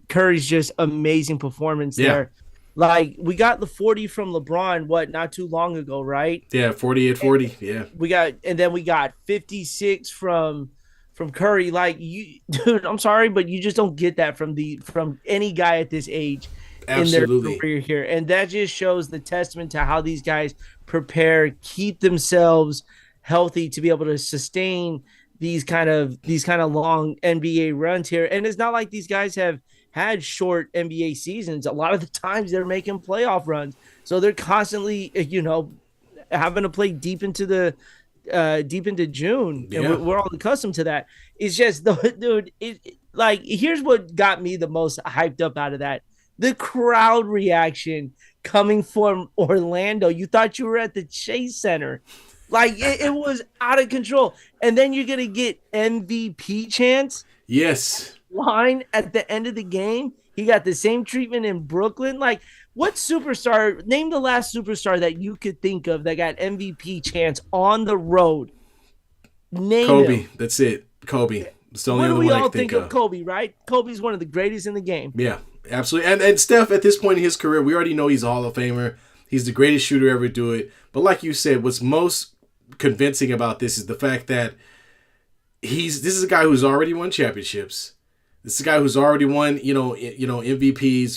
Curry's just amazing performance Yeah. there. Like we got the 40 from LeBron, what, not too long ago, right? Yeah, 40 at 40. Yeah. And then we got 56 from Curry. Like you, dude, I'm sorry, but you just don't get that from any guy at this age in their Absolutely. career here. And that just shows the testament to how these guys prepare, keep themselves healthy to be able to sustain these kind of long NBA runs here. And it's not like these guys have had short NBA seasons. A lot of the times they're making playoff runs. So they're constantly, having to play deep into June, and Yeah. we're all accustomed to that. It's just, dude. Like, here's what got me the most hyped up out of that: the crowd reaction coming from Orlando. You thought you were at the Chase Center, like it was out of control. And then you're gonna get MVP chance Yes. line at the end of the game. He got the same treatment in Brooklyn. Like, what superstar? Name the last superstar that you could think of that got MVP chance on the road. Name him. Kobe. That's it. Kobe. It's the only What do other we one I all can think think of of. Kobe, right? Kobe's one of the greatest in the game. Yeah, absolutely. And Steph, at this point in his career, we already know he's a Hall of Famer. He's the greatest shooter ever to do it. But like you said, what's most convincing about this is the fact that this is a guy who's already won championships. This is a guy who's already won, MVPs.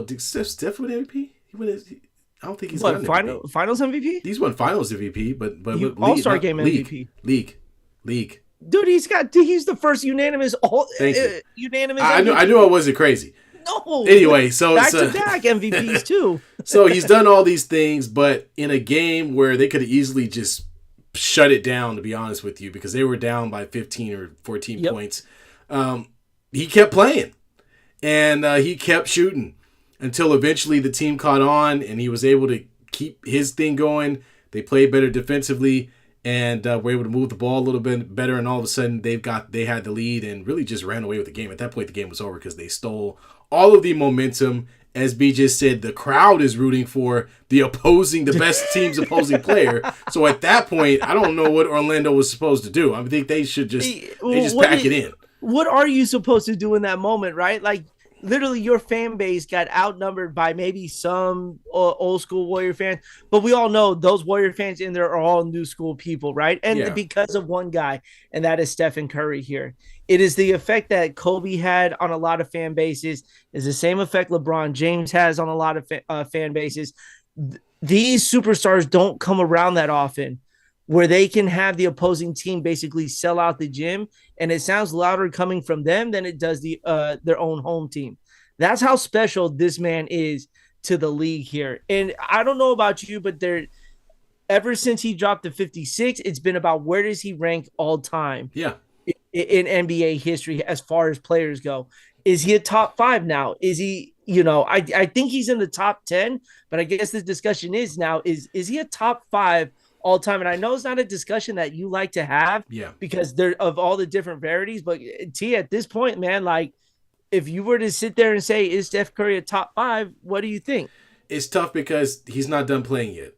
Did Steph win MVP? I don't think he's What, gotten MVP. finals MVP? He's won Finals MVP, but You All league, Star not Game MVP. league. Dude, he's the first Thank you. unanimous I knew I MVP. wasn't crazy. No, Anyway, so back so to back MVPs too. so he's done all these things, but in a game where they could have easily just shut it down, to be honest with you, because they were down by 15 or 14 Yep. points. He kept playing and he kept shooting until eventually the team caught on and he was able to keep his thing going. They played better defensively and were able to move the ball a little bit better. And all of a sudden they had the lead and really just ran away with the game. At that point, the game was over because they stole all of the momentum. As B just said, the crowd is rooting for the best team's opposing player. So at that point, I don't know what Orlando was supposed to do. I think they just pack it in. What are you supposed to do in that moment, right? Like, literally, your fan base got outnumbered by maybe some old school Warrior fans, but we all know those Warrior fans in there are all new school people, right? And Yeah. because of one guy, and that is Stephen Curry here. It is the effect that Kobe had on a lot of fan bases, is the same effect LeBron James has on a lot of fan bases. These superstars don't come around that often, where they can have the opposing team basically sell out the gym, and it sounds louder coming from them than it does their own home team. That's how special this man is to the league here. And I don't know about you, but ever since he dropped to 56, it's been about where does he rank all time Yeah. in NBA history as far as players go. Is he a top five now? Is he, I think he's in the top 10, but I guess the discussion is now, is he a top five all time? And I know it's not a discussion that you like to have Yeah. because they're of all the different varieties, but T, at this point, man, like, if you were to sit there and say, is Steph Curry a top five, what do you think? It's tough because he's not done playing yet.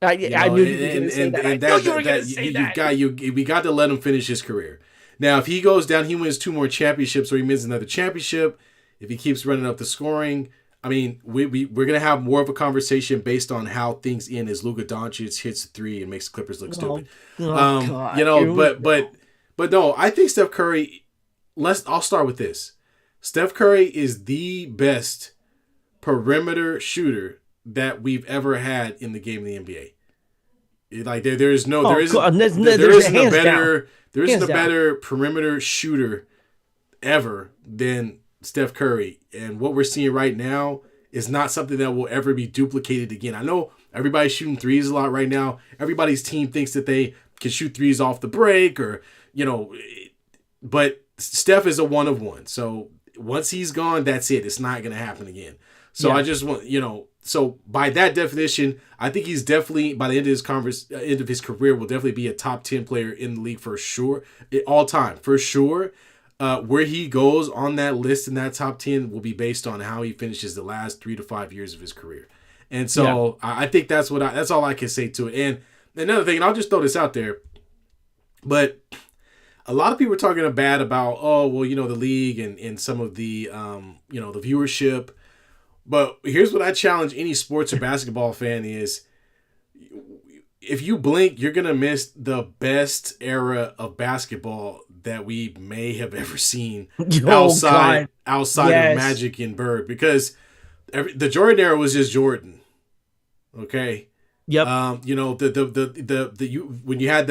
I knew you were going to say that. I knew you were going to say that. We got to let him finish his career. Now, if he goes down, he wins 2 more championships, or he wins another championship. If he keeps running up the scoring, I mean, we're gonna have more of a conversation based on how things end as Luka Doncic hits 3 and makes the Clippers look stupid. God. But no, I think Steph Curry. I'll start with this. Steph Curry is the best perimeter shooter that we've ever had in the game of the NBA. Like there is no, there isn't, there isn't a better, there isn't a better perimeter shooter ever than Steph Curry. And what we're seeing right now is not something that will ever be duplicated again. I know everybody's shooting threes a lot right now. Everybody's team thinks that they can shoot threes off the break but Steph is a one of one. So once he's gone, that's it. It's not going to happen again. So I just want, so by that definition, I think he's definitely, by the end of his career, will definitely be a top 10 player in the league for sure, all time, for sure. Where he goes on that list in that top 10 will be based on how he finishes the last 3 to 5 years of his career. And so I think that's all I can say to it. And another thing, and I'll just throw this out there, but a lot of people are talking bad about, oh, well, the league and some of the, the viewership. But here's what I challenge any sports or basketball fan is, if you blink, you're going to miss the best era of basketball that we may have ever seen Oh God, outside of yes, Magic and Bird, because the Jordan era was just Jordan. Okay. yep, When you had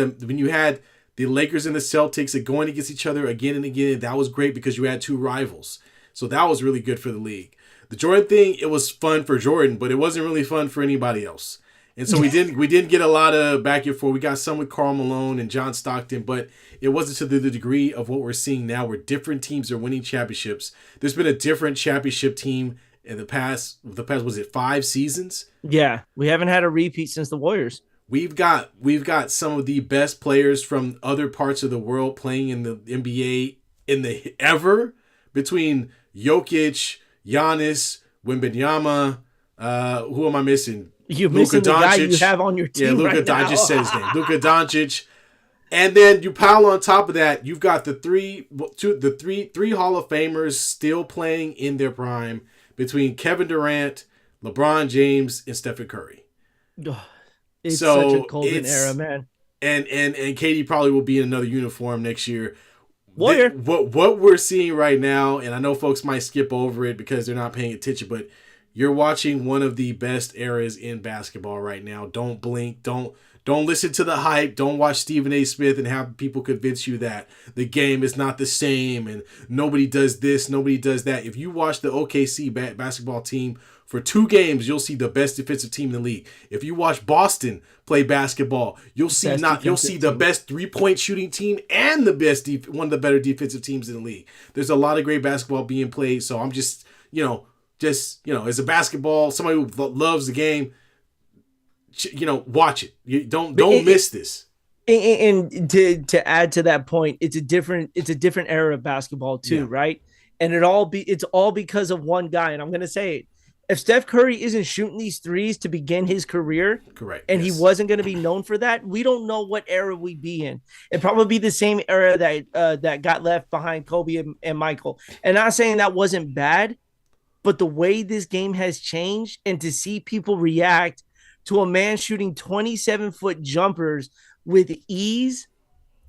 the Lakers and the Celtics going against each other again and again, that was great because you had two rivals. So that was really good for the league. The Jordan thing, it was fun for Jordan, but it wasn't really fun for anybody else. And so we didn't get a lot of back and forth. We got some with Karl Malone and John Stockton, but it wasn't to the degree of what we're seeing now, where different teams are winning championships. There's been a different championship team in the past, was it 5 seasons? yeah. We haven't had a repeat since the Warriors. We've got some of the best players from other parts of the world playing in the NBA ever, between Jokic, Giannis, Wembanyama. Who am I missing? You're Luka missing the guy you Doncic. have on your team. Yeah, Luka right Doncic. I now. just said his name. Luka Doncic. And then you pile on top of that, you've got the three Hall of Famers still playing in their prime, between Kevin Durant, LeBron James, and Stephen Curry. It's So such a golden era, man. And Katie probably will be in another uniform next year. Warrior. What we're seeing right now, and I know folks might skip over it because they're not paying attention, but you're watching one of the best eras in basketball right now. Don't blink. Don't listen to the hype. Don't watch Stephen A. Smith and have people convince you that the game is not the same and nobody does this, nobody does that. If you watch the OKC basketball team for 2 games, you'll see the best defensive team in the league. If you watch Boston play basketball, you'll see the best 3-point shooting team and the best one of the better defensive teams in the league. There's a lot of great basketball being played, so I'm just as a basketball, somebody who loves the game, watch it. You don't miss this. And to add to that point, it's a different era of basketball too, right? And it's all because of one guy. And I'm gonna say it. If Steph Curry isn't shooting these threes to begin his career, correct, and he wasn't going to be known for that, we don't know what era we'd be in. It'd probably be the same era that got left behind Kobe and Michael. And not saying that wasn't bad, but the way this game has changed, and to see people react to a man shooting 27-foot jumpers with ease,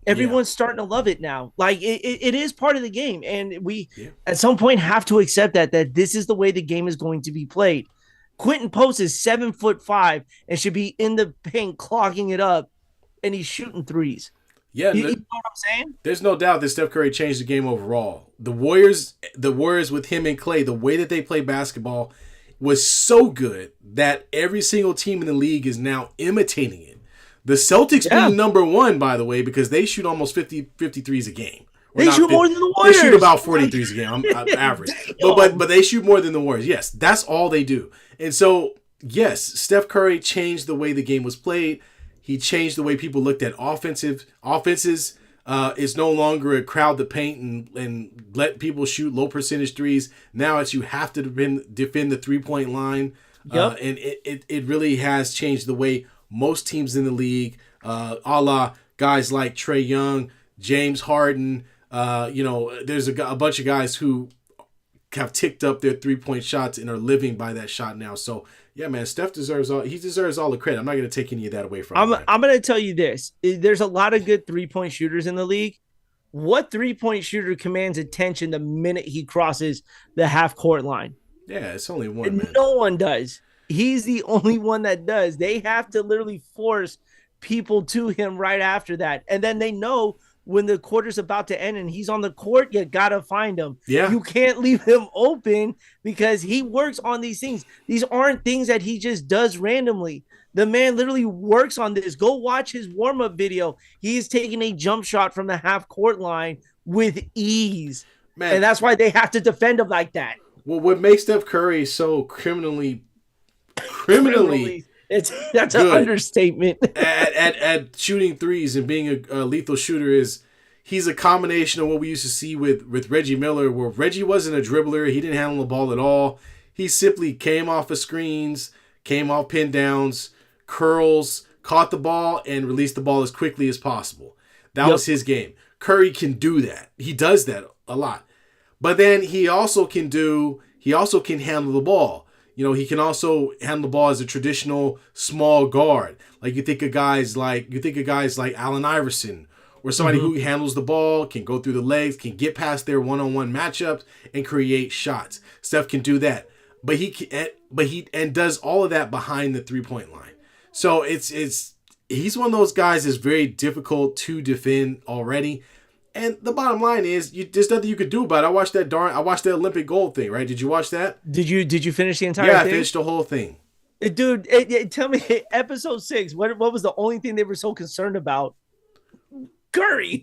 everyone's starting to love it now. Like it is part of the game, and we at some point have to accept that this is the way the game is going to be played. Quentin Post is 7'5" and should be in the paint clogging it up, and he's shooting threes. Yeah, you know what I'm saying? There's no doubt that Steph Curry changed the game overall. The Warriors with him and Clay, the way that they play basketball was so good that every single team in the league is now imitating it. The Celtics being number 1, by the way, because they shoot almost 53s a game. They shoot more than the Warriors. They shoot about 43s a game, I'm average. But they shoot more than the Warriors. Yes, that's all they do. And so, yes, Steph Curry changed the way the game was played. He changed the way people looked at offenses. It's no longer a crowd the paint and let people shoot low percentage threes. Now it's you have to defend the 3-point line. And it really has changed the way most teams in the league, a la guys like Trae Young, James Harden, there's a bunch of guys who have ticked up their 3-point shots and are living by that shot now. So, yeah, man, Steph deserves all the credit. I'm not going to take any of that away from him. I'm going to tell you this. There's a lot of good 3-point shooters in the league. What 3-point shooter commands attention the minute he crosses the half-court line? Yeah, it's only one, man. No one does. He's the only one that does. They have to literally force people to him right after that. And then they know when the quarter's about to end and he's on the court, you got to find him. Yeah. You can't leave him open because he works on these things. These aren't things that he just does randomly. The man literally works on this. Go watch his warm-up video. He is taking a jump shot from the half-court line with ease. Man. And that's why they have to defend him like that. Well, what makes Steph Curry so criminally that's an understatement. at shooting threes and being a lethal shooter is he's a combination of what we used to see with Reggie Miller, where Reggie wasn't a dribbler. He didn't handle the ball at all. He simply came off of screens, came off pin downs, curls, caught the ball, and released the ball as quickly as possible. That was his game. Curry can do that. He does that a lot. But then he also can handle the ball. He can also handle the ball as a traditional small guard. Like you think of guys like Allen Iverson, or somebody who handles the ball, can go through the legs, can get past their one-on-one matchups and create shots. Steph can do that. But he does all of that behind the 3-point line. So he's one of those guys that's very difficult to defend already. And the bottom line is, there's nothing you could do about it. I watched the Olympic gold thing, right? Did you watch that? Did you finish the entire thing? Yeah, I finished the whole thing. Dude, tell me, episode 6, what was the only thing they were so concerned about? Curry.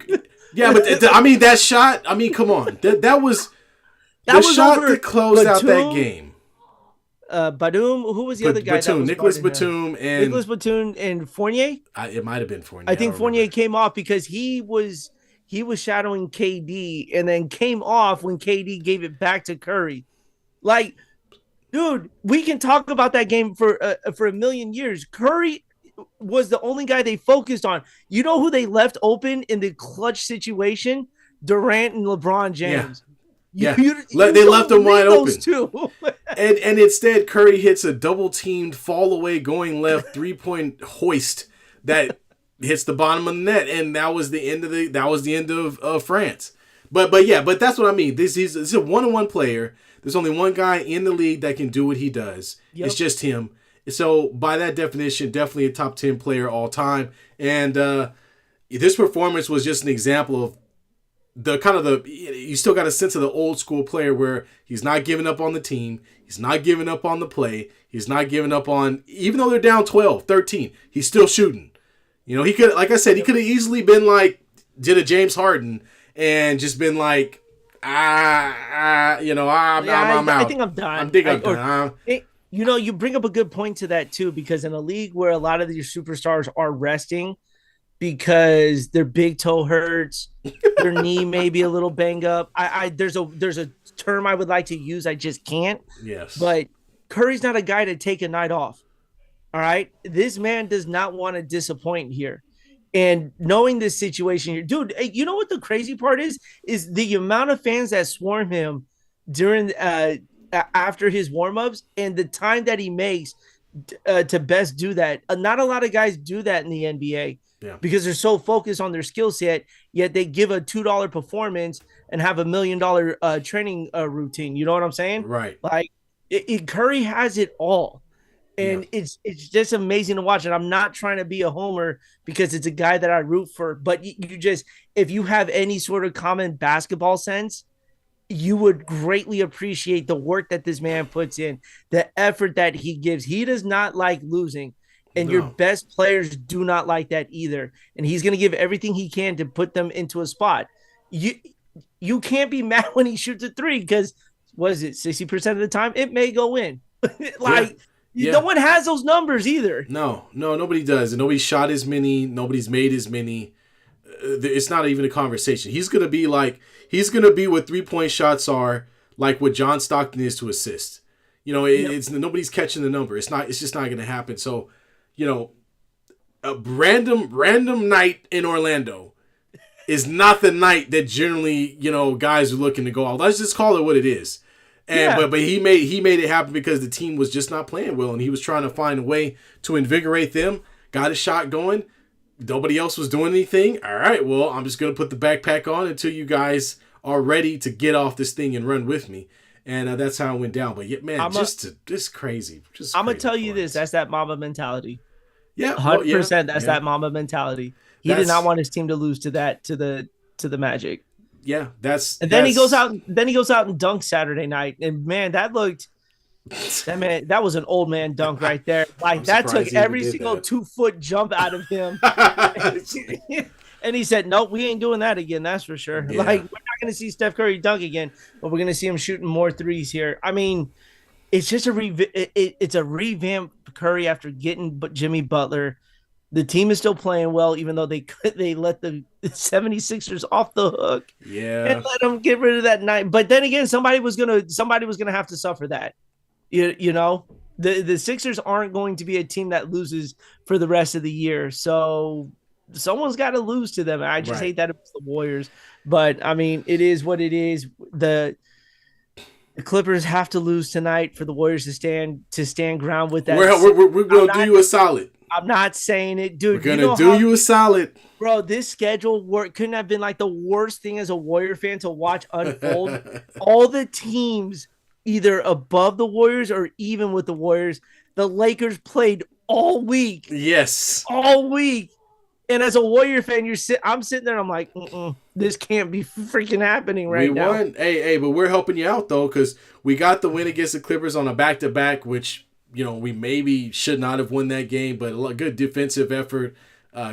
Yeah, but that shot, come on. That was the shot to close out that game. Batum, who was the other guy? Nicholas Batum and Fournier? It might have been Fournier. I think Fournier came off because he was shadowing KD and then came off when KD gave it back to Curry. Like, dude, we can talk about that game for a million years. Curry was the only guy they focused on. You know who they left open in the clutch situation? Durant and LeBron James. Yeah. They left them wide open. Too. and instead, Curry hits a double-teamed, fall-away, going left, 3-point hoist that hits the bottom of the net, and that was the end of France. But that's what I mean. This is a one-on-one player. There's only one guy in the league that can do what he does. Yep. It's just him. So by that definition, definitely a top 10 player all time. And this performance was just an example of you still got a sense of the old school player where he's not giving up on the team. He's not giving up on the play. He's not giving up on, even though they're down 12, 13, he's still shooting. He could, like I said, he could have easily been like, did a James Harden and just been like, I'm out. I think I'm done. I'm done. You bring up a good point to that too, because in a league where a lot of these superstars are resting because their big toe hurts, their knee may be a little banged up. There's a term I would like to use. I just can't. Yes. But Curry's not a guy to take a night off. All right. This man does not want to disappoint here. And knowing this situation here, dude, you know what the crazy part is the amount of fans that swarm him during after his warm-ups and the time that he makes to best do that. Not a lot of guys do that in the NBA because they're so focused on their skill set, yet they give a $2 performance and have $1 million training routine. You know what I'm saying? Right. Like Curry has it all. And it's just amazing to watch. And I'm not trying to be a homer because it's a guy that I root for. But you just, if you have any sort of common basketball sense, you would greatly appreciate the work that this man puts in, the effort that he gives. He does not like losing. And your best players do not like that either. And he's going to give everything he can to put them into a spot. You can't be mad when he shoots a three because, what is it, 60% of the time? It may go in. No one has those numbers either. No, nobody does. And nobody shot as many. Nobody's made as many. It's not even a conversation. He's going to be what 3-point shots are, like what John Stockton is to assist. It's nobody's catching the number. It's just not going to happen. So, a random night in Orlando is not the night that generally, guys are looking to go out. Let's just call it what it is. But he made it happen because the team was just not playing well, and he was trying to find a way to invigorate them. Got a shot going. Nobody else was doing anything. All right, well, I'm just gonna put the backpack on until you guys are ready to get off this thing and run with me. And that's how it went down. But just crazy. I'm gonna tell you this. That's that Mamba mentality. Yeah, 100%. That's that Mamba mentality. He did not want his team to lose to the Magic. Yeah, then he goes out and dunks Saturday night, and man, that was an old man dunk right there. Like that took every single 2-foot jump out of him. And he said, "Nope, we ain't doing that again. That's for sure. Yeah. Like we're not going to see Steph Curry dunk again, but we're going to see him shooting more threes here." I mean, it's just it's a revamped Curry after getting Jimmy Butler. The team is still playing well, even though they let the 76ers off the hook. Yeah. And let them get rid of that night. But then again, somebody was gonna have to suffer that. The Sixers aren't going to be a team that loses for the rest of the year. So someone's got to lose to them. I just Right. hate that it's the Warriors, but I mean, it is what it is. The Clippers have to lose tonight for the Warriors to stand ground with that. We're I'm gonna do not you a solid. I'm not saying it, We're dude. You gonna know do how, you a solid. bro, this schedule work couldn't have been like the worst thing as a Warrior fan to watch unfold. All the teams either above the Warriors or even with the Warriors, the Lakers played Yes. all week. And as a Warrior fan, I'm sitting there and I'm like, this can't be freaking happening We right now. won. Hey, but we're helping you out though, because we got the win against the Clippers on a back-to-back, which we maybe should not have won that game, but a good defensive effort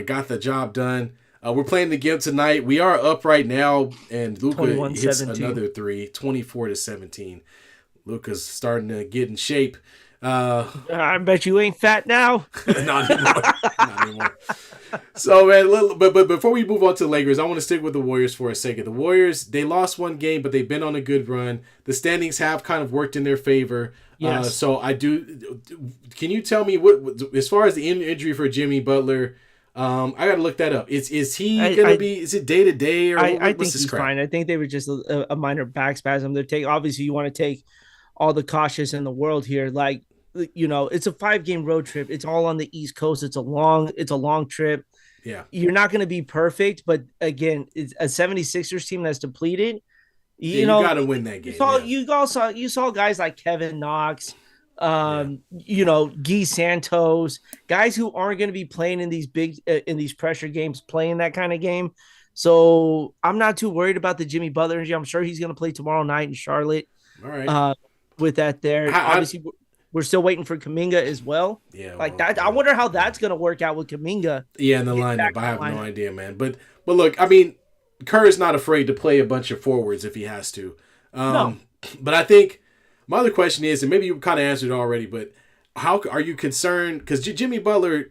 got the job done. We're playing the game tonight. We are up right now, and Luka hits 21-17. another three, 24-17. Luka's starting to get in shape. I bet you ain't fat now. Not anymore. Not anymore. So, man, but before we move on to the Lakers, I want to stick with the Warriors for a second. The Warriors, they lost one game, but they've been on a good run. The standings have kind of worked in their favor. Yes. So I do. Can you tell me what, as far as the injury for Jimmy Butler? I got to look that up. Is he gonna be? Is it day to day or I what's think this he's crap? fine. I think they were just a minor back spasm. Obviously you want to take all the cautious in the world here. Like, it's a 5-game road trip. It's all on the East Coast. It's a long trip. Yeah. You're not going to be perfect, but again, it's a 76ers team that's depleted. Yeah, You you know, got to win that you game. saw Yeah. you saw guys like Kevin Knox, Yeah. Guy Santos, guys who aren't going to be playing in these pressure games, playing that kind of game. So I'm not too worried about the Jimmy Butler injury. I'm sure he's going to play tomorrow night in Charlotte. All right. Uh, with that there, I, obviously we're still waiting for Kaminga as well. yeah. Like Well. that, I Yeah. wonder how that's going to work out with Kaminga. Yeah, in the Getting back lineup, I in have the no lineup. idea, man. But look, I mean, Kerr is not afraid to play a bunch of forwards if he has to. No, But I think my other question is, and maybe you kind of answered it already, but how are you concerned? Because Jimmy Butler,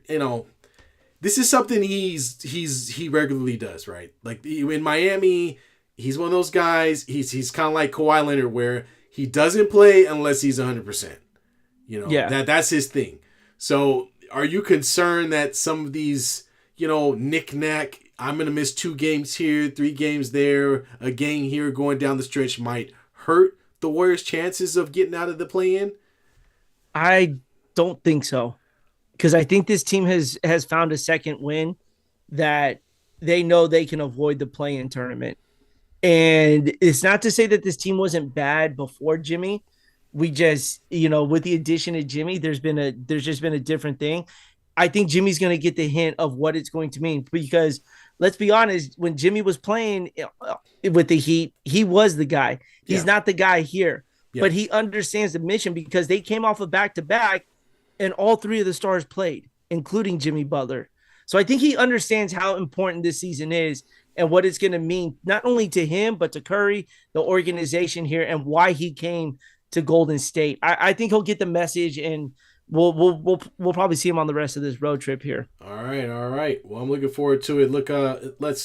this is something he regularly does, right? Like in Miami, he's one of those guys. He's kind of like Kawhi Leonard, where he doesn't play unless he's 100%. yeah. That's his thing. So are you concerned that some of these, knick-knack, I'm going to miss 2 games here, 3 games there, a game here going down the stretch might hurt the Warriors' chances of getting out of the play-in? I don't think so, because I think this team has found a second win that they know they can avoid the play-in tournament. And it's not to say that this team wasn't bad before Jimmy. We just, with the addition of Jimmy, there's just been a different thing. I think Jimmy's going to get the hint of what it's going to mean, because let's be honest, when Jimmy was playing with the Heat, he was the guy. Yeah. He's not the guy here, Yeah. but he understands the mission because they came off a back-to-back and all 3 of the stars played, including Jimmy Butler. So I think he understands how important this season is and what it's going to mean, not only to him, but to Curry, the organization here, and why he came to Golden State. I think he'll get the message, and we'll probably see him on the rest of this road trip here. All right. Well, I'm looking forward to it. Look, let's